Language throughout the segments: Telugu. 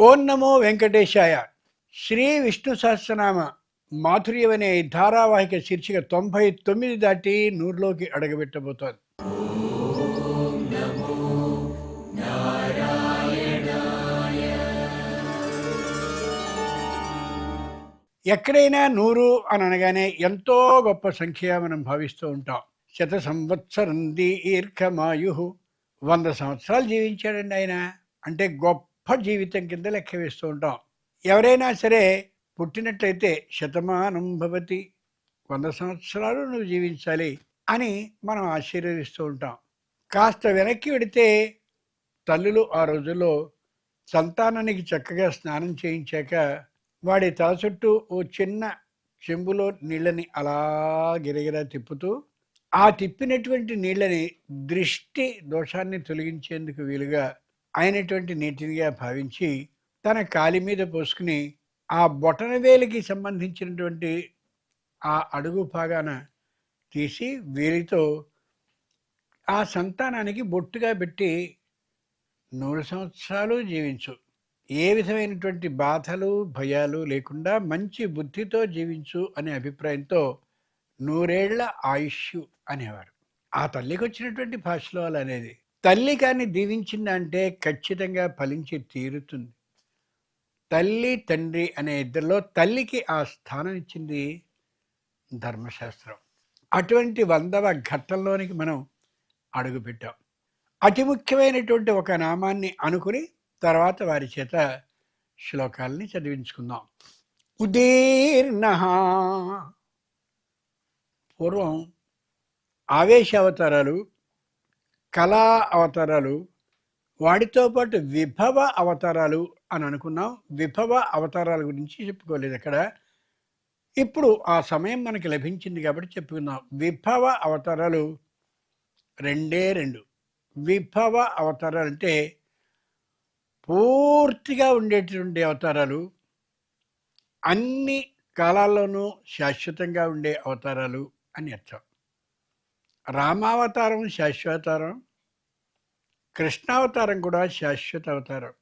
ఓం నమో వెంకటేశాయ. శ్రీ విష్ణు సహస్రనామ మాధుర్యం అనే ధారావాహిక శీర్షిక 99 దాటి 100లోకి అడగబెట్టబోతోంది. ఎక్కడైనా 100 అని అనగానే ఎంతో గొప్ప సంఖ్య మనం భావిస్తూ ఉంటాం. శత సంవత్సరం దీర్ఘమాయు, 100 సంవత్సరాలు జీవించాడండి ఆయన అంటే గొప్ప జీవితం కింద లెక్క వేస్తూ ఉంటాం. ఎవరైనా సరే పుట్టినట్లయితే శతమానం భవతి, 100 సంవత్సరాలు నువ్వు జీవించాలి అని మనం ఆశీర్వదిస్తూ ఉంటాం. కాస్త వెనక్కి వెడితే తల్లులు ఆ రోజుల్లో సంతానానికి చక్కగా స్నానం చేయించాక వాడి తల చుట్టూ ఓ చిన్న చెంబులో నీళ్ళని అలా గిరగిరా తిప్పుతూ ఆ తిప్పినటువంటి నీళ్ళని దృష్టి దోషాన్ని తొలగించేందుకు వీలుగా అయినటువంటి నీటినిగా భావించి తన కాలి మీద పోసుకుని ఆ బొటనవేలికి సంబంధించినటువంటి ఆ అడుగు భాగాన తీసి వేలితో ఆ సంతానానికి బొట్టుగా పెట్టి 100 సంవత్సరాలు జీవించు, ఏ విధమైనటువంటి బాధలు భయాలు లేకుండా మంచి బుద్ధితో జీవించు అనే అభిప్రాయంతో 100 ఏళ్ల ఆయుష్ అనేవారు. ఆ తల్లికి వచ్చినటువంటి భాషలో అలా అనేది. తల్లి కానీ దీవించిందంటే ఖచ్చితంగా ఫలించి తీరుతుంది. తల్లి తండ్రి అనే ఇద్దరిలో తల్లికి ఆ స్థానం ఇచ్చింది ధర్మశాస్త్రం. అటువంటి 100వ ఘట్టంలోనికి మనం అడుగుపెట్టాం. అతి ముఖ్యమైనటువంటి ఒక నామాన్ని అనుకుని తర్వాత వారి చేత శ్లోకాలని చదివించుకుందాం. ఉదీర్ణ. పూర్వం ఆవేశ అవతారాలు, కళా అవతారాలు, వాటితో పాటు విభవ అవతారాలు అని అనుకున్నాం. విభవ అవతారాల గురించి చెప్పుకోలేదు అక్కడ. ఇప్పుడు ఆ సమయం మనకి లభించింది కాబట్టి చెప్పుకుందాం. విభవ అవతారాలు రెండే రెండు. విభవ అవతారాలు అంటే పూర్తిగా ఉండేటువంటి అవతారాలు, అన్ని కాలాల్లోనూ శాశ్వతంగా ఉండే అవతారాలు అని అర్థం. రామావతారం శాశ్వతారం, కృష్ణావతారం కూడా శాశ్వత అవతారం.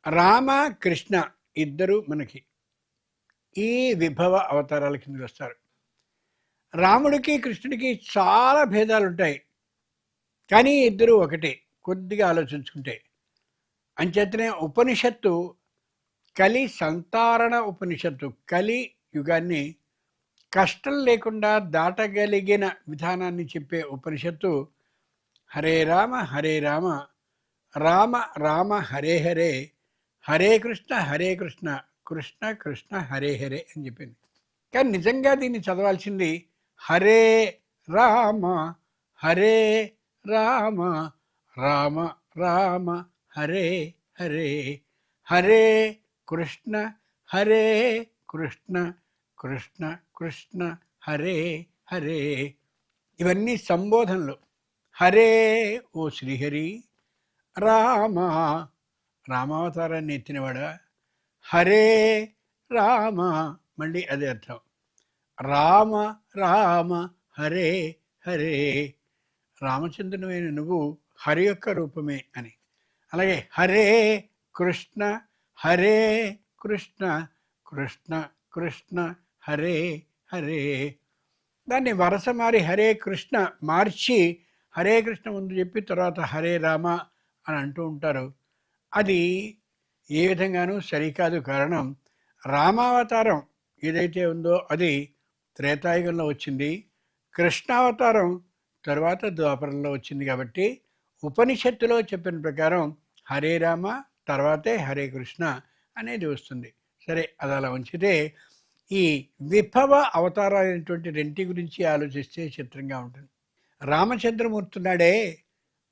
రామ కృష్ణ ఇద్దరు మనకి ఈ విభవ అవతారాల కిందకి వస్తారు. రాముడికి కృష్ణుడికి చాలా భేదాలు ఉంటాయి, కానీ ఇద్దరు ఒకటే కొద్దిగా ఆలోచించుకుంటే. అంచేతనే ఉపనిషత్తు కలి సంతారణ ఉపనిషత్తు, కలి యుగాన్ని కష్టం లేకుండా దాటగలిగిన విధానాన్ని చెప్పే ఉపనిషత్తు హరే రామ రామ రామ హరే హరే, హరే కృష్ణ కృష్ణ కృష్ణ హరే హరే అని చెప్పింది. కానీ నిజంగా దీన్ని చదవాల్సింది హరే రామ రామ రామ హరే హరే, హరే కృష్ణ కృష్ణ కృష్ణ హరే హరే. ఇవన్నీ సంబోధనలు. హరే ఓ శ్రీహరి, రామావతారాన్ని ఎత్తినవాడా, హరే రామ మళ్ళీ అదే అర్థం. రామ హరే హరే, రామచంద్రునివైన నువ్వు హరి యొక్క రూపమే అని. అలాగే హరే కృష్ణ కృష్ణ కృష్ణ హరే హరే. దాన్ని వరస మారి హరే కృష్ణ మార్చి హరే కృష్ణ ముందు చెప్పి తర్వాత హరే రామ అని అంటూ ఉంటారు. అది ఏ విధంగానూ సరికాదు. కారణం, రామావతారం ఏదైతే ఉందో అది త్రేతాయుగంలో వచ్చింది, కృష్ణావతారం తర్వాత ద్వాపరంలో వచ్చింది. కాబట్టి ఉపనిషత్తులో చెప్పిన ప్రకారం హరే రామ తర్వాతే హరే కృష్ణ అనేది వస్తుంది. సరే, అది అలా ఉంచితే ఈ విభవ అవతారాలైనటువంటి రెంటి గురించి ఆలోచిస్తే చిత్రంగా ఉంటుంది. రామచంద్రమూర్తి ఉన్నాడే,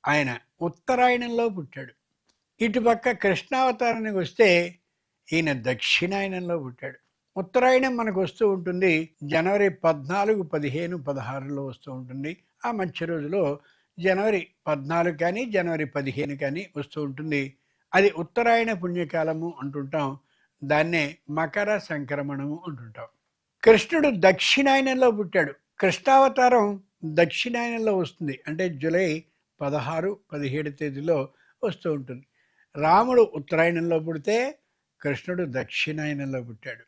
ఆయన ఉత్తరాయణంలో పుట్టాడు. ఇటుపక్క కృష్ణావతారానికి వస్తే ఈయన దక్షిణాయనంలో పుట్టాడు. ఉత్తరాయణం మనకు వస్తూ ఉంటుంది జనవరి 14, 15, 16లో వస్తూ ఉంటుంది. ఆ మధ్య రోజులో జనవరి 14 కానీ జనవరి 15 కానీ వస్తూ ఉంటుంది. అది ఉత్తరాయణ పుణ్యకాలము అంటుంటాం. దాన్నే మకర సంక్రమణము అంటుంటాం. కృష్ణుడు దక్షిణాయనంలో పుట్టాడు. కృష్ణావతారం దక్షిణాయనంలో వస్తుంది, అంటే జూలై 16, 17 తేదీలో వస్తూ ఉంటుంది. రాముడు ఉత్తరాయణంలో పుడితే కృష్ణుడు దక్షిణాయనంలో పుట్టాడు.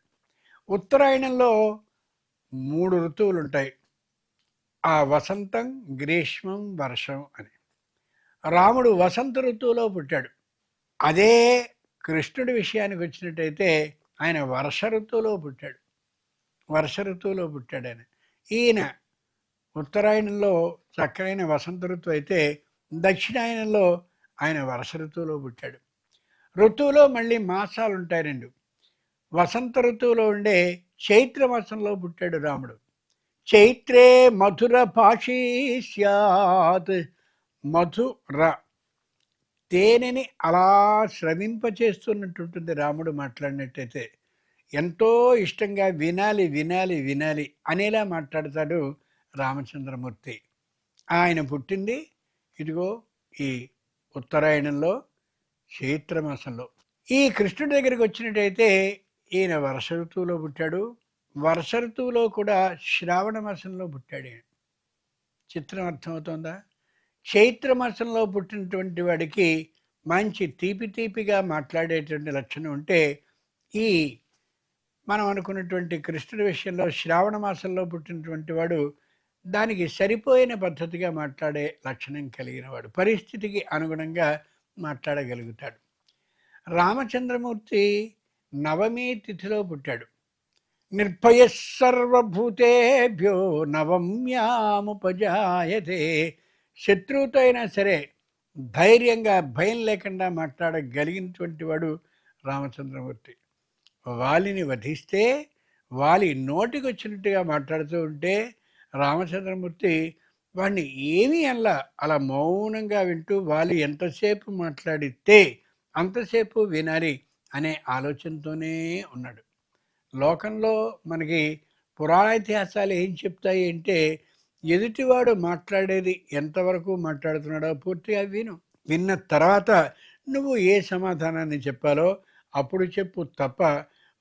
ఉత్తరాయణంలో 3 ఋతువులు ఉంటాయి, ఆ వసంతం, గ్రీష్మం, వర్షం అని. రాముడు వసంత ఋతువులో పుట్టాడు. అదే కృష్ణుడి విషయానికి వచ్చినట్టయితే ఆయన వర్ష ఋతువులో పుట్టాడు. వర్ష ఋతువులో పుట్టాడు ఆయన. ఈయన ఉత్తరాయణంలో చక్కనైన వసంత ఋతువు అయితే దక్షిణాయనంలో ఆయన వర్ష ఋతువులో పుట్టాడు. ఋతువులో మళ్ళీ మాసాలు ఉంటాయి 2. వసంత ఋతువులో ఉండే చైత్ర మాసంలో పుట్టాడు రాముడు. చైత్రే మధుర భాషీ స్యాత్. మధుర తేనెని అలా శ్రవింపచేస్తున్నట్టుంటుంది రాముడు మాట్లాడినట్టయితే. ఎంతో ఇష్టంగా వినాలి వినాలి వినాలి అనేలా మాట్లాడతాడు రామచంద్రమూర్తి. ఆయన పుట్టింది ఇదిగో ఈ ఉత్తరాయణంలో చైత్రమాసంలో. ఈ కృష్ణుడి దగ్గరికి వచ్చినట్టయితే ఈయన వర్ష ఋతువులో పుట్టాడు. వర్ష ఋతువులో కూడా శ్రావణ మాసంలో పుట్టాడు. చిత్రం అర్థమవుతోందా? చైత్రమాసంలో పుట్టినటువంటి వాడికి మంచి తీపి తీపిగా మాట్లాడేటువంటి లక్షణం ఉంటే, ఈ మనం అనుకున్నటువంటి కృష్ణుడి విషయంలో శ్రావణ మాసంలో పుట్టినటువంటి వాడు దానికి సరిపోయిన పద్ధతిగా మాట్లాడే లక్షణం కలిగిన వాడు, పరిస్థితికి అనుగుణంగా మాట్లాడగలుగుతాడు. రామచంద్రమూర్తి నవమి తిథిలో పుట్టాడు. నిర్భయ సర్వభూతేభ్యో నవమ్యాముపజాయతే. శత్రువుతో అయినా సరే ధైర్యంగా భయం లేకుండా మాట్లాడగలిగినటువంటి వాడు రామచంద్రమూర్తి. వాలిని వధిస్తే వాలి నోటికి వచ్చినట్టుగా మాట్లాడుతూ ఉంటే రామచంద్రమూర్తి వాడిని ఏమీ అలా మౌనంగా వింటూ వాలి ఎంతసేపు మాట్లాడితే అంతసేపు వినాలి అనే ఆలోచనతోనే ఉన్నాడు. లోకంలో మనకి పురాణ ఇతిహాసాలు ఏం చెప్తాయి అంటే, ఎదుటివాడు మాట్లాడేది ఎంతవరకు మాట్లాడుతున్నాడో పూర్తిగా విన్న తర్వాత నువ్వు ఏ సమాధానాన్ని చెప్పాలో అప్పుడు చెప్పు తప్ప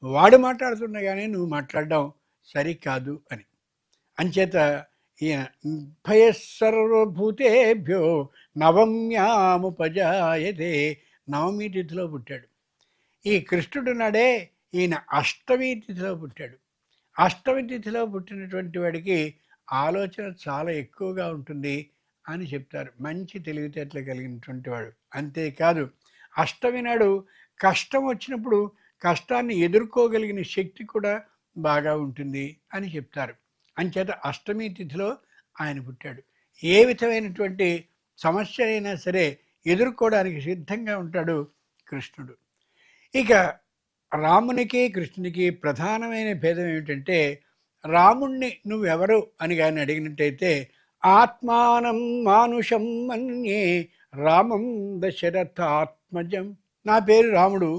వాడు మాట్లాడుతుండగానే నువ్వు మాట్లాడడం సరికాదు అని. అంచేత ఈయన భయ సర్వభూతేభ్యో నవమ్యాముపజాయతే. నవమి తిథిలో పుట్టాడు. ఈ కృష్ణుడు నాడే ఈయన అష్టమి తిథిలో పుట్టాడు. అష్టమి తిథిలో పుట్టినటువంటి వాడికి ఆలోచన చాలా ఎక్కువగా ఉంటుంది అని చెప్తారు. మంచి తెలివితేటలు కలిగినటువంటి వాడు. అంతేకాదు అష్టమి నాడు కష్టం వచ్చినప్పుడు కష్టాన్ని ఎదుర్కోగలిగిన శక్తి కూడా బాగా ఉంటుంది అని చెప్తారు. అంచేత అష్టమి తిథిలో ఆయన పుట్టాడు. ఏ విధమైనటువంటి సమస్య అయినా సరే ఎదుర్కోవడానికి సిద్ధంగా ఉంటాడు కృష్ణుడు. ఇక రామునికి కృష్ణునికి ప్రధానమైన భేదం ఏమిటంటే, రాముణ్ణి నువ్వెవరు అని కానీ అడిగినట్టయితే ఆత్మానం మానుషం మన్యే రామం దశరథాత్మజం. నా పేరు రాముడు,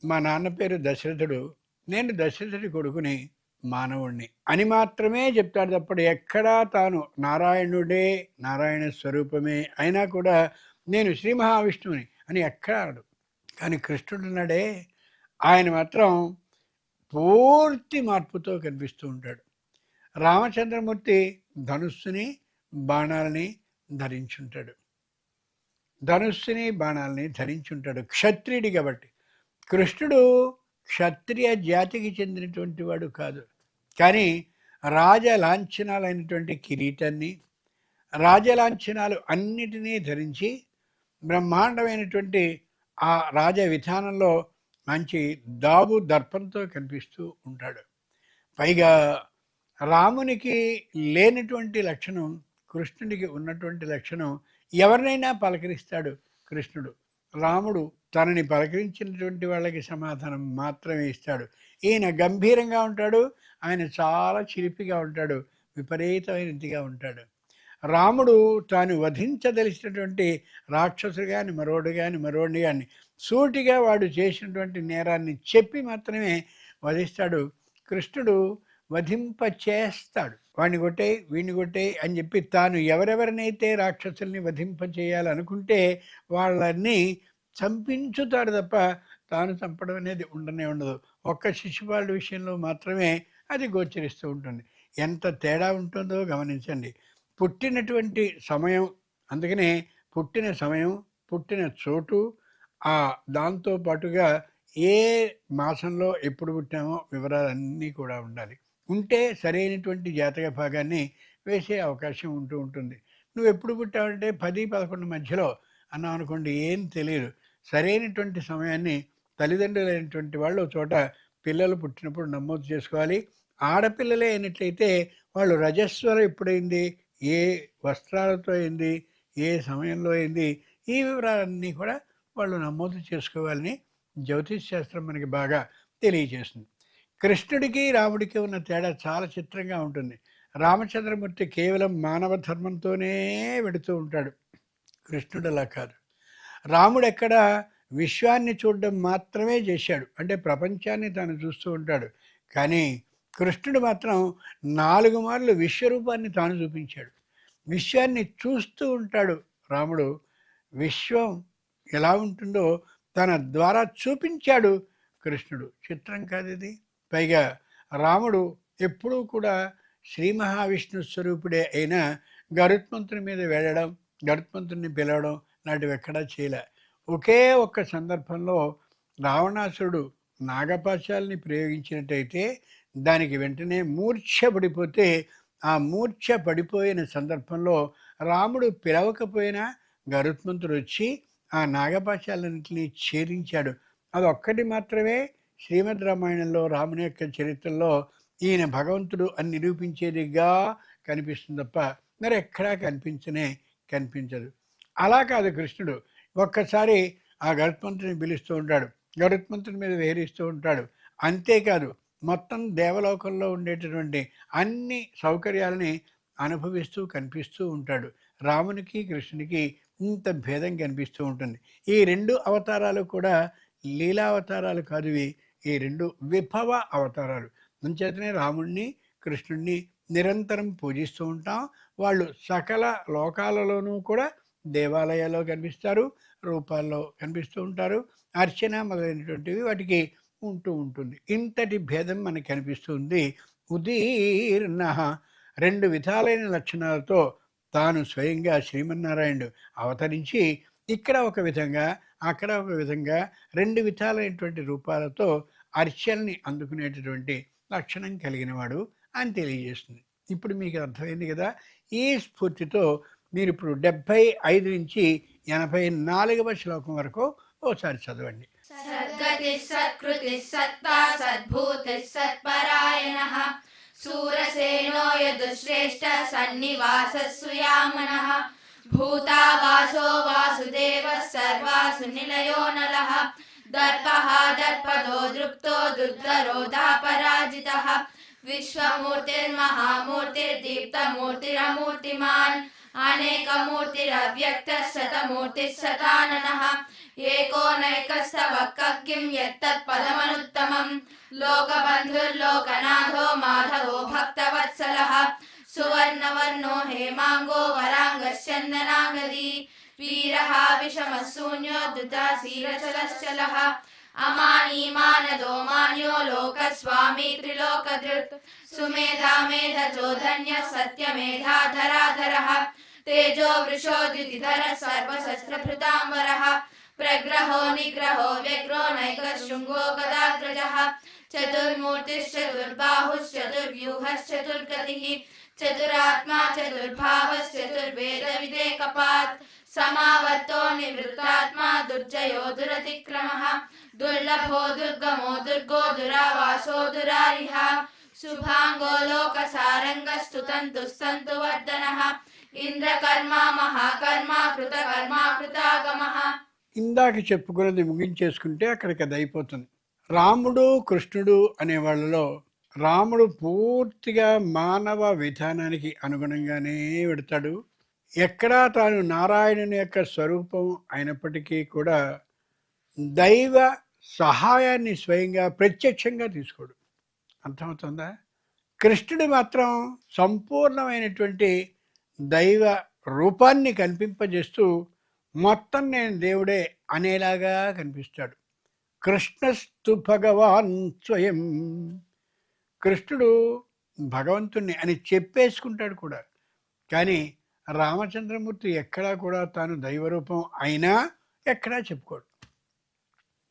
మా నాన్న పేరు దశరథుడు, నేను దశరథుడి కొడుకుని, మానవుణ్ణి అని మాత్రమే చెప్తాడు తప్పడు ఎక్కడా తాను నారాయణుడే, నారాయణ స్వరూపమే అయినా కూడా నేను శ్రీ మహావిష్ణువుని అని ఎక్కడా అనడు. కానీ కృష్ణుడు నాడే ఆయన మాత్రం పూర్తి మార్పుతో కనిపిస్తూ ఉంటాడు. రామచంద్రమూర్తి ధనుస్సుని బాణాలని ధరించుంటాడు. ధరించుంటాడు క్షత్రియుడి కాబట్టి. కృష్ణుడు క్షత్రియ జాతికి చెందినటువంటి వాడు కాదు. కానీ రాజలాంఛనాలైనటువంటి కిరీటాన్ని, రాజలాంఛనాలు అన్నిటినీ ధరించి బ్రహ్మాండమైనటువంటి ఆ రాజ విధానంలో మంచి దాబు దర్పంతో కనిపిస్తూ ఉంటాడు. పైగా రామునికి లేనటువంటి లక్షణం కృష్ణుడికి ఉన్నటువంటి లక్షణం, ఎవరినైనా పలకరిస్తాడు కృష్ణుడు. రాముడు తనని పలకరించినటువంటి వాళ్ళకి సమాధానం మాత్రమే ఇస్తాడు. ఈయన గంభీరంగా ఉంటాడు, ఆయన చాలా చిలిపిగా ఉంటాడు, విపరీతమైనదిగా ఉంటాడు. రాముడు తాను వధించదలిసినటువంటి రాక్షసుడు కానీ మరోడిని కానీ సూటిగా వాడు చేసినటువంటి నేరాన్ని చెప్పి మాత్రమే వధిస్తాడు. కృష్ణుడు వధింపచేస్తాడు. వాడిని కొట్టేయి, వీడిని కొట్టేయి అని చెప్పి తాను ఎవరెవరినైతే రాక్షసుల్ని వధింపచేయాలనుకుంటే వాళ్ళని చంపించుతాడు తప్ప తాను చంపడం అనేది ఉండదు. ఒక్క శిశుపాలుడి విషయంలో మాత్రమే అది గోచరిస్తూ ఉంటుంది. ఎంత తేడా ఉంటుందో గమనించండి. పుట్టినటువంటి సమయం, అందుకనే పుట్టిన సమయం, పుట్టిన చోటు, దాంతో పాటుగా ఏ మాసంలో ఎప్పుడు పుట్టామో వివరాలన్నీ కూడా ఉండాలి. ఉంటే సరైనటువంటి జాతక భాగాన్ని వేసే అవకాశం ఉంటూ ఉంటుంది. నువ్వు ఎప్పుడు పుట్టావంటే 10, 11 మధ్యలో అన్నావు అనుకోండి, ఏం తెలియదు. సరైనటువంటి సమయాన్ని తల్లిదండ్రులైనటువంటి వాళ్ళు ఒక చోట పిల్లలు పుట్టినప్పుడు నమోదు చేసుకోవాలి. ఆడపిల్లలే అయినట్లయితే వాళ్ళు రజస్వరం ఎప్పుడైంది, ఏ వస్త్రాలతో అయింది, ఏ సమయంలో అయింది, ఈ వివరాలన్నీ కూడా వాళ్ళు నమోదు చేసుకోవాలని జ్యోతిష్ శాస్త్రం మనకి బాగా తెలియజేస్తుంది. కృష్ణుడికి రాముడికి ఉన్న తేడా చాలా చిత్రంగా ఉంటుంది. రామచంద్రమూర్తి కేవలం మానవ ధర్మంతోనే వెడుతూ ఉంటాడు. కృష్ణుడు అలా కాదు. రాముడు ఎక్కడ విశ్వాన్ని చూడడం మాత్రమే చేశాడు, అంటే ప్రపంచాన్ని తాను చూస్తూ ఉంటాడు. కానీ కృష్ణుడు మాత్రం 4 మార్లు విశ్వరూపాన్ని తాను చూపించాడు. విశ్వాన్ని చూస్తూ ఉంటాడు రాముడు. విశ్వం ఎలా ఉంటుందో తన ద్వారా చూపించాడు కృష్ణుడు. చిత్రం కాదు ఇది. పైగా రాముడు ఎప్పుడూ కూడా శ్రీ మహావిష్ణు స్వరూపుడే అయినా గరుత్మంతుని మీద వెళ్ళడం, గరుత్మంతుని పిలవడం లాంటివి ఎక్కడా చేయలే. ఒకే ఒక్క సందర్భంలో రావణాసురుడు నాగపాశాలని ప్రయోగించినట్టయితే దానికి వెంటనే మూర్ఛ పడిపోతే, ఆ మూర్ఛ పడిపోయిన సందర్భంలో రాముడు పిలవకపోయినా గరుత్మంతుడు వచ్చి ఆ నాగపాశాలన్నింటినీ ఛేదించాడు. అదొక్కటి మాత్రమే శ్రీమద్ రామాయణంలో రాముని యొక్క చరిత్రలో ఈయన భగవంతుడు అని నిరూపించేదిగా కనిపిస్తుంది తప్ప మరి ఎక్కడా కనిపించదు. అలా కాదు కృష్ణుడు. ఒక్కసారి ఆ గరుత్మంతుని పిలుస్తూ ఉంటాడు, గరుత్మంతుని మీద వేరిస్తూ ఉంటాడు. అంతేకాదు మొత్తం దేవలోకంలో ఉండేటటువంటి అన్ని సౌకర్యాలని అనుభవిస్తూ కనిపిస్తూ ఉంటాడు. రామునికి కృష్ణునికి ఇంత భేదం కనిపిస్తూ ఉంటుంది. ఈ 2 అవతారాలు కూడా లీలావతారాలు కాదు, ఈ 2 విభవ అవతారాలు. అంచేతనే రాముణ్ణి కృష్ణుణ్ణి నిరంతరం పూజిస్తూ ఉంటాం. వాళ్ళు సకల లోకాలలోనూ కూడా దేవాలయాల్లో కనిపిస్తారు, రూపాల్లో కనిపిస్తూ ఉంటారు. అర్చన మొదలైనటువంటివి వాటికి ఉంటూ ఉంటుంది. ఇంతటి భేదం మనకి కనిపిస్తుంది. ఉదీర్ణ 2 విధాలైన లక్షణాలతో తాను స్వయంగా శ్రీమన్నారాయణుడు అవతరించి ఇక్కడ ఒక విధంగా అక్కడ ఒక విధంగా 2 విధాలైనటువంటి రూపాలతో అర్చనని అందుకునేటటువంటి లక్షణం కలిగినవాడు అని తెలియజేస్తుంది. ఇప్పుడు మీకు అర్థమైంది కదా. ఈ స్ఫూర్తితో మీరు ఇప్పుడు 75 నుంచి 84వ శ్లోకం వరకు ఓసారి చదవండి. సద్గతి సత్కృతి సత్తా సద్భూతి సత్పరాయణః శూరసేనో యదుశ్రేష్ఠ సన్నివాసస్సు యామనః భూతావాసో వాసుదేవ సర్వాసు నిలయో నలః దర్పః దర్పదో దృప్తో దుర్ధరోధాపరాజితః విశ్వమూర్తిర్మహామూర్తిర్దీప్తమూర్తిరమూర్తిమాన్ అనేకమూర్తిరవ్యక్తః శతమూర్తిః శతాననః ఏకోనైకస్తవక్కిం యత్తత్పదమనుత్తమం లోకబంధుర్లోకనాథో మాధవో భక్తవత్సలః సువర్ణవర్ణో హేమాంగో వరాంగశ్చందనాంగదీ వీరః విషమశూన్యో ధృతశీలచలశ్చలః అమానీమానదో మాన్యో లోకస్వామి త్రిలోకధృత్ సుమేధా మేధచోధన్య సత్యమేధాధరాధరః తేజో వృషోద్యుతిధర సర్వశస్త్రభృతాంబరః ప్రగ్రహో నిగ్రహో వ్యగ్రో నైకశృంగో గదాగ్రజః చతుర్మూర్తిశ్చతుర్బాహుశ్చతుర్వ్యూహశ్చతుర్గతిః చతురాత్మా చతుర్భావశ్చతుర్వేద విదేకపాత్ సమావర్తో నివృత్తాత్మా దుర్జయో దురతిక్రమః దుర్లభో దుర్గమో దుర్గో దురావాసో దురారిః శుభాంగో లోకసారంగస్తుతంతుస్తంతు వర్ధనః ఇంద్రకర్మ మహాకర్మ కృతకర్మ. ఇందాక చెప్పుకున్నది ముగించేసుకుంటే అక్కడికి అది అయిపోతుంది. రాముడు కృష్ణుడు అనే వాళ్ళలో రాముడు పూర్తిగా మానవ విధానానికి అనుగుణంగానే వెడతాడు. ఎక్కడా తాను నారాయణుని యొక్క స్వరూపం అయినప్పటికీ కూడా దైవ సహాయాన్ని స్వయంగా ప్రత్యక్షంగా తీసుకోడు. అర్థమవుతుందా? కృష్ణుడు మాత్రం సంపూర్ణమైనటువంటి దైవ రూపాన్ని కల్పింపజేస్తూ మొత్తం నేను దేవుడే అనేలాగా కనిపిస్తాడు. కృష్ణస్తు భగవాన్ స్వయం, కృష్ణుడు భగవంతుణ్ణి అని చెప్పేసుకుంటాడు కూడా. కానీ రామచంద్రమూర్తి ఎక్కడా కూడా తాను దైవరూపం అయినా ఎక్కడా చెప్పుకోడు.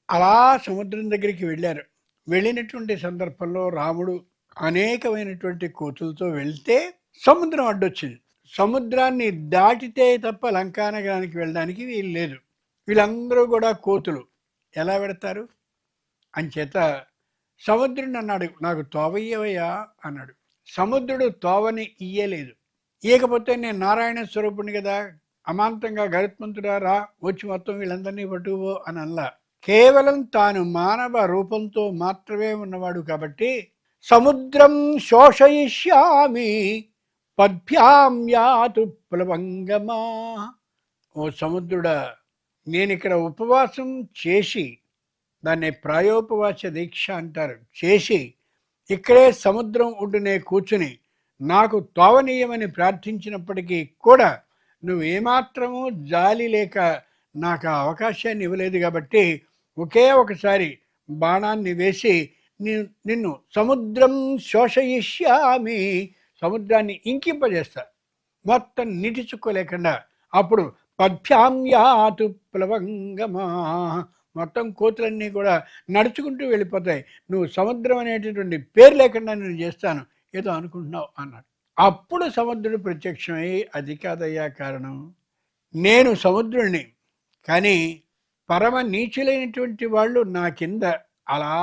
అలా సముద్రం దగ్గరికి వెళ్ళారు. వెళ్ళినటువంటి సందర్భంలో రాముడు అనేకమైనటువంటి కోతులతో వెళ్తే సముద్రం అడ్డొచ్చింది. సముద్రాన్ని దాటితే తప్ప లంకా నగరానికి వెళ్ళడానికి వీలు లేదు. వీళ్ళందరూ కూడా కోతులు. ఎలా పెడతారు? అంచేత సముద్రుడు అన్నాడు, నాకు తోవయ్యవయ్యా అన్నాడు. సముద్రుడు తోవని ఇయ్యలేదు. ఇయ్యకపోతే నేను నారాయణ స్వరూపుణ్ణి కదా, అమాంతంగా గరుత్మంతుడా రా వచ్చి మొత్తం వీళ్ళందరినీ పట్టుకుపో అని అల్లా. కేవలం తాను మానవ రూపంతో మాత్రమే ఉన్నవాడు కాబట్టి సముద్రం శోషయిష్యామి పద్భ్యాం యాతు ప్లవంగమా. ఓ సముద్రుడా, నేను ఇక్కడ ఉపవాసం చేసి, దాన్ని ప్రాయోపవాస దీక్ష అంటారు, చేసి ఇక్కడే సముద్రం ఒడ్డునే కూర్చుని నాకు తోవనీయమని ప్రార్థించినప్పటికీ కూడా నువ్వు ఏమాత్రమూ జాలి లేక నాకు ఆ అవకాశాన్ని ఇవ్వలేదు కాబట్టి ఒకే ఒకసారి బాణాన్ని వేసి నిన్ను సముద్రం శోషయిష్యామి, సముద్రాన్ని ఇంకింపజేస్తా, మొత్తం నీటి చుక్క లేకుండా. అప్పుడు పద్భ్యామ్యాతు ప్లవంగమా, మొత్తం కోతులన్నీ కూడా నడుచుకుంటూ వెళ్ళిపోతాయి. నువ్వు సముద్రం అనేటటువంటి పేరు లేకుండా నేను చేస్తాను, ఏదో అనుకుంటున్నావు అన్నాడు. అప్పుడు సముద్రుడు ప్రత్యక్షమై, అది కాదయ్యా కారణం, నేను సముద్రుడిని, కానీ పరమ నీచులైనటువంటి వాళ్ళు నా కింద అలా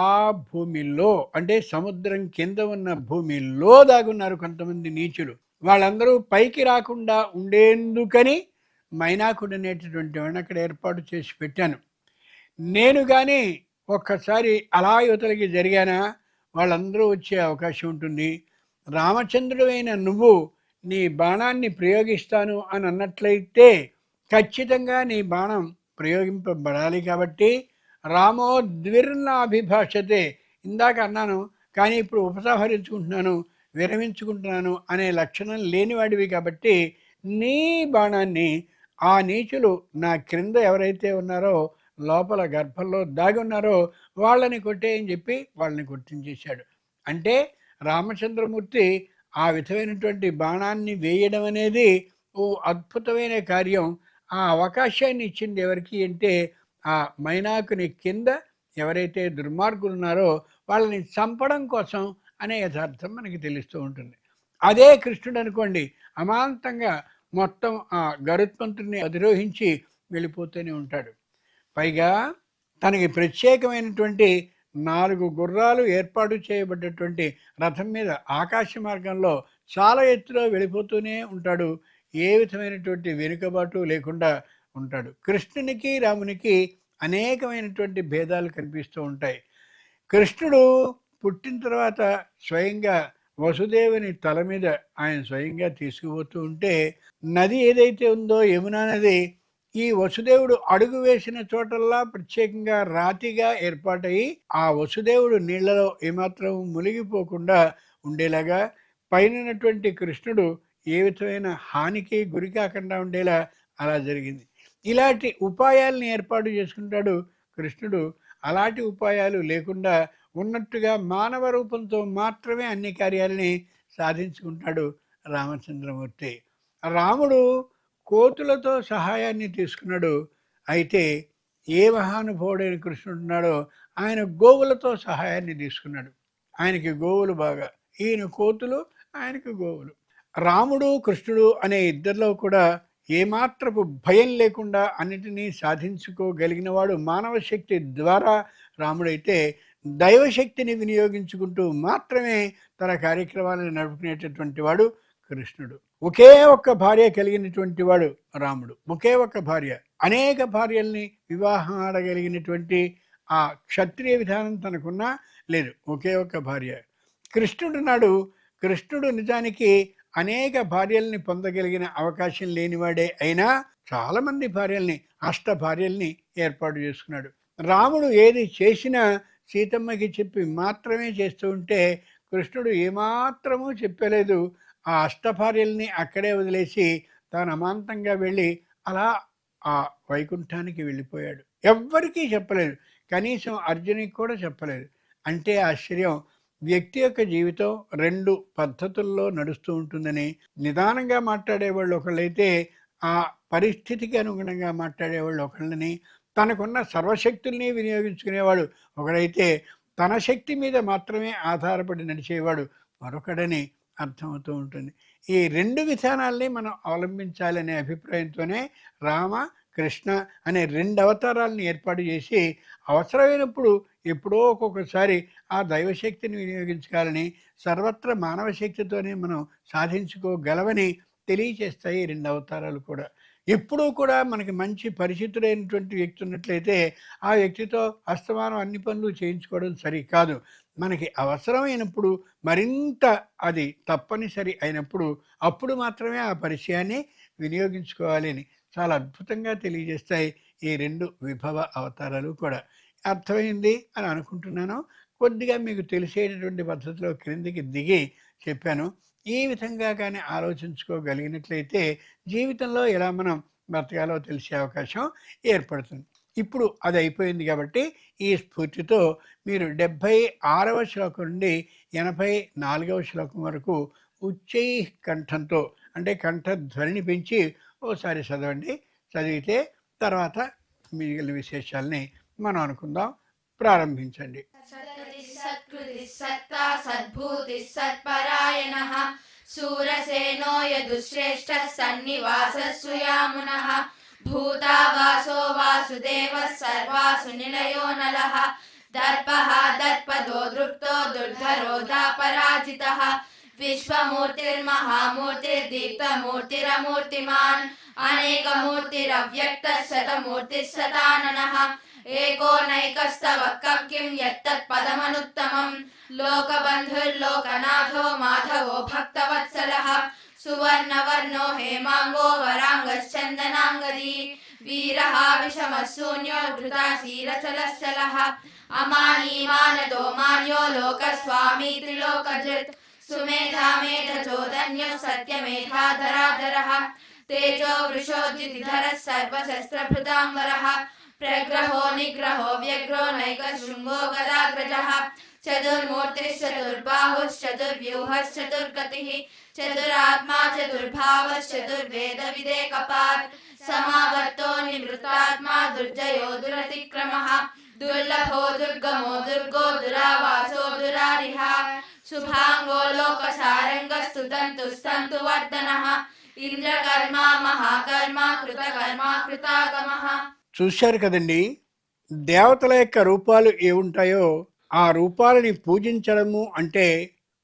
భూమిలో, అంటే సముద్రం కింద ఉన్న భూమిలో దాగున్నారు కొంతమంది నీచులు. వాళ్ళందరూ పైకి రాకుండా ఉండేందుకని మైనాకుడు అనేటటువంటి వాడిని అక్కడ ఏర్పాటు చేసి పెట్టాను. నేను కానీ ఒక్కసారి అలా యువతలకి జరిగానా వాళ్ళందరూ వచ్చే అవకాశం ఉంటుంది. రామచంద్రుడు అయిన నువ్వు నీ బాణాన్ని ప్రయోగిస్తాను అని అన్నట్లయితే ఖచ్చితంగా నీ బాణం ప్రయోగింపబడాలి. కాబట్టి రామో ద్విర్నాభిభాషతే, ఇందాక అన్నాను కానీ ఇప్పుడు ఉపసంహరించుకుంటున్నాను, విరమించుకుంటున్నాను అనే లక్షణం లేనివాడివి కాబట్టి నీ బాణాన్ని ఆ నీచులు నా క్రింద ఎవరైతే ఉన్నారో లోపల గర్భంలో దాగి ఉన్నారో వాళ్ళని కొట్టేయని చెప్పి వాళ్ళని కొట్టించేశాడు. అంటే రామచంద్రమూర్తి ఆ విధమైనటువంటి బాణాన్ని వేయడం అనేది ఓ అద్భుతమైన కార్యం. ఆ అవకాశాన్ని ఇచ్చింది ఎవరికి అంటే ఆ మైనాకుని కింద ఎవరైతే దుర్మార్గులు ఉన్నారో వాళ్ళని చంపడం కోసం అనే యథార్థం మనకి తెలుస్తూ ఉంటుంది. అదే కృష్ణుడు అనుకోండి, అమాంతంగా మొత్తం ఆ గరుత్మంతుడిని అధిరోహించి వెళ్ళిపోతూనే ఉంటాడు. పైగా తనకి ప్రత్యేకమైనటువంటి 4 గుర్రాలు ఏర్పాటు చేయబడ్డటువంటి రథం మీద ఆకాశ మార్గంలో చాలా ఎత్తులో వెళ్ళిపోతూనే ఉంటాడు. ఏ విధమైనటువంటి వెనుకబాటు లేకుండా ఉంటాడు. కృష్ణునికి రామునికి అనేకమైనటువంటి భేదాలు కనిపిస్తూ ఉంటాయి. కృష్ణుడు పుట్టిన తర్వాత స్వయంగా వసుదేవుని తల మీద ఆయన స్వయంగా తీసుకుపోతూ ఉంటే నది ఏదైతే ఉందో యమునా నది, ఈ వసుదేవుడు అడుగు వేసిన చోటల్లా ప్రత్యేకంగా రాతిగా ఏర్పాటయి ఆ వసుదేవుడు నీళ్లలో ఏమాత్రం మునిగిపోకుండా ఉండేలాగా పైనటువంటి కృష్ణుడు ఏ విధమైన హానికి గురి కాకుండా ఉండేలా అలా జరిగింది. ఇలాంటి ఉపాయాలని ఏర్పాటు చేసుకుంటాడు కృష్ణుడు. అలాంటి ఉపాయాలు లేకుండా ఉన్నట్టుగా మానవ రూపంతో మాత్రమే అన్ని కార్యాలని సాధించుకుంటాడు రామచంద్రమూర్తి. రాముడు కోతులతో సహాయాన్ని తీసుకున్నాడు. అయితే ఏ మహానుభావుడైన కృష్ణుడు ఉన్నాడో ఆయన గోవులతో సహాయాన్ని తీసుకున్నాడు. ఆయనకి గోవులు బాగా, ఈయన కోతులు, ఆయనకి గోవులు. రాముడు కృష్ణుడు అనే ఇద్దరిలో కూడా ఏమాత్రపు భయం లేకుండా అన్నిటినీ సాధించుకోగలిగిన వాడు మానవ శక్తి ద్వారా రాముడైతే, దైవశక్తిని వినియోగించుకుంటూ మాత్రమే తన కార్యక్రమాలను నడుపుకునేటటువంటి వాడు కృష్ణుడు. ఒకే ఒక్క భార్య కలిగినటువంటి వాడు రాముడు. ఒకే ఒక్క భార్య, అనేక భార్యల్ని వివాహం ఆడగలిగినటువంటి ఆ క్షత్రియ విధానం తనకున్నా లేదు. ఒకే ఒక్క భార్య. కృష్ణుడు నాడు, కృష్ణుడు నిజానికి అనేక భార్యల్ని పొందగలిగిన అవకాశం లేనివాడే అయినా చాలామంది భార్యల్ని, 8 భార్యల్ని ఏర్పాటు చేసుకున్నాడు. రాముడు ఏది చేసినా సీతమ్మకి చెప్పి మాత్రమే చేస్తూ ఉంటే కృష్ణుడు ఏమాత్రమూ చెప్పలేదు. ఆ 8 భార్యల్ని అక్కడే వదిలేసి తాను అమాంతంగా వెళ్ళి అలా ఆ వైకుంఠానికి వెళ్ళిపోయాడు. ఎవ్వరికీ చెప్పలేదు, కనీసం అర్జునికి కూడా చెప్పలేదు. అంటే ఆశ్చర్యం, వ్యక్తి యొక్క జీవితం 2 పద్ధతుల్లో నడుస్తూ ఉంటుందని. నిదానంగా మాట్లాడేవాళ్ళు ఒకళ్ళైతే ఆ పరిస్థితికి అనుగుణంగా మాట్లాడేవాళ్ళు ఒకళ్ళని, తనకున్న సర్వశక్తుల్ని వినియోగించుకునేవాడు ఒకడైతే, తన శక్తి మీద మాత్రమే ఆధారపడి నడిచేవాడు మరొకడని అర్థమవుతూ ఉంటుంది. ఈ 2 విధానాల్ని మనం అవలంబించాలనే అభిప్రాయంతోనే రామ, కృష్ణ అనే 2 అవతారాలను ఏర్పాటు చేసి, అవసరమైనప్పుడు ఎప్పుడో ఒక్కొక్కసారి ఆ దైవశక్తిని వినియోగించుకోవాలని, సర్వత్ర మానవ శక్తితోనే మనం సాధించుకోగలవని తెలియచేస్తాయి ఈ 2 అవతారాలు కూడా. ఎప్పుడూ కూడా మనకి మంచి పరిచితుడైనటువంటి వ్యక్తి ఉన్నట్లయితే, ఆ వ్యక్తితో అస్తమానం అన్ని పనులు చేయించుకోవడం సరికాదు. మనకి అవసరమైనప్పుడు, మరింత అది తప్పనిసరి అయినప్పుడు, అప్పుడు మాత్రమే ఆ పరిచయాన్ని వినియోగించుకోవాలి అని చాలా అద్భుతంగా తెలియజేస్తాయి ఈ 2 విభవ అవతారాలు కూడా. అర్థమైంది అని అనుకుంటున్నాను. కొద్దిగా మీకు తెలిసేటటువంటి పద్ధతిలో క్రిందికి దిగి చెప్పాను. ఈ విధంగా కానీ ఆలోచించుకోగలిగినట్లయితే జీవితంలో ఎలా మనం బ్రతకాలో తెలిసే అవకాశం ఏర్పడుతుంది. ఇప్పుడు అది అయిపోయింది కాబట్టి ఈ స్ఫూర్తితో మీరు 76వ శ్లోకం నుండి 84వ శ్లోకం వరకు ఉచ్చై కంఠంతో, అంటే కంఠధ్వనిని పెంచి ఓసారి చదవండి. చదివితే తర్వాత మిగిలిన విశేషాలని మనం అనుకుందాం. ప్రారంభించండి. సత్కృతి సత్కృతి సత్తా సద్భూతి సత్పరాయణః శూరసేనో యదుశ్రేష్ఠః సన్నివాసస్సు యామునః భూతావాసో వాసుదేవः సర్వాసు నిలయో నలః దర్పః దర్పదో దృప్తో దుర్ధరో దాపరాజితః విశ్వమూర్తిర్మహామూర్తిర్దీప్తమూర్తిరమూర్తిమాన్ అనేకమూర్తిరవ్యక్తः శతమూర్తిः శతాననః एको नैकस्तव किं यत्तत् पदमनुत्तमं लोकबन्धुर्लोकनाथो माधवो भक्तवत्सलः सुवर्णवर्णो हेमांगो वरांगश्चन्दनांगदी वीरः विषमशून्यो धृताशीरचलश्चलः अमानी मानदो मान्यो लोकस्वामी त्रिलोकजित् सुमेधा मेधचोदन्यो सत्यमेधाधराधरः तेजो वृषोज्जितिधरः सर्वशस्त्रभृताम्बरः प्रग्रहो निग्रहो व्यग्रो नैकशृङ्गो गदाग्रजः चतुर्मूर्तिश्चतुर्बाहुश्चतुर्व्यूहश्चतुर्गतिः चतुरात्मा चतुर्भावश्चतुर्वेदविदेकपात् समावर्तो निवृत्तात्मा दुर्जयो दुरतिक्रमः दुर्लभो दुर्गमो दुर्गो दुरावासो दुरारिः शुभांगो लोकसारङ्गस्तुतन्तुस्तन्तु वर्धनः इंद्रकर्मा महाकर्मा कृतकर्मा कृतागमः. చూశారు కదండి, దేవతల యొక్క రూపాలు ఏముంటాయో ఆ రూపాలని పూజించడము అంటే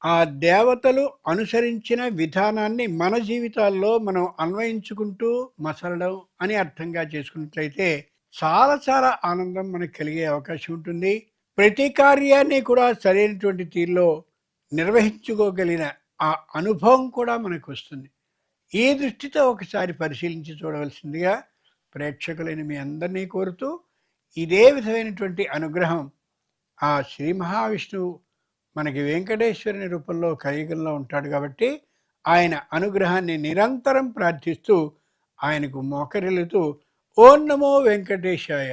ఆ దేవతలు అనుసరించిన విధానాన్ని మన జీవితాల్లో మనం అన్వయించుకుంటూ మసలడం అని అర్థంగా చేసుకున్నట్లయితే చాలా చాలా ఆనందం మనకు కలిగే అవకాశం ఉంటుంది. ప్రతి కార్యాన్ని కూడా సరైనటువంటి తీరులో నిర్వహించుకోగలిగిన ఆ అనుభవం కూడా మనకు వస్తుంది. ఈ దృష్టితో ఒకసారి పరిశీలించి చూడవలసిందిగా ప్రేక్షకులైన మీ అందరినీ కోరుతూ, ఇదే విధమైనటువంటి అనుగ్రహం ఆ శ్రీ మహావిష్ణువు మనకి వెంకటేశ్వరుని రూపంలో కలియుగంలో ఉంటాడు కాబట్టి ఆయన అనుగ్రహాన్ని నిరంతరం ప్రార్థిస్తూ ఆయనకు మోకరిల్లుతూ ఓం నమో వెంకటేశాయ.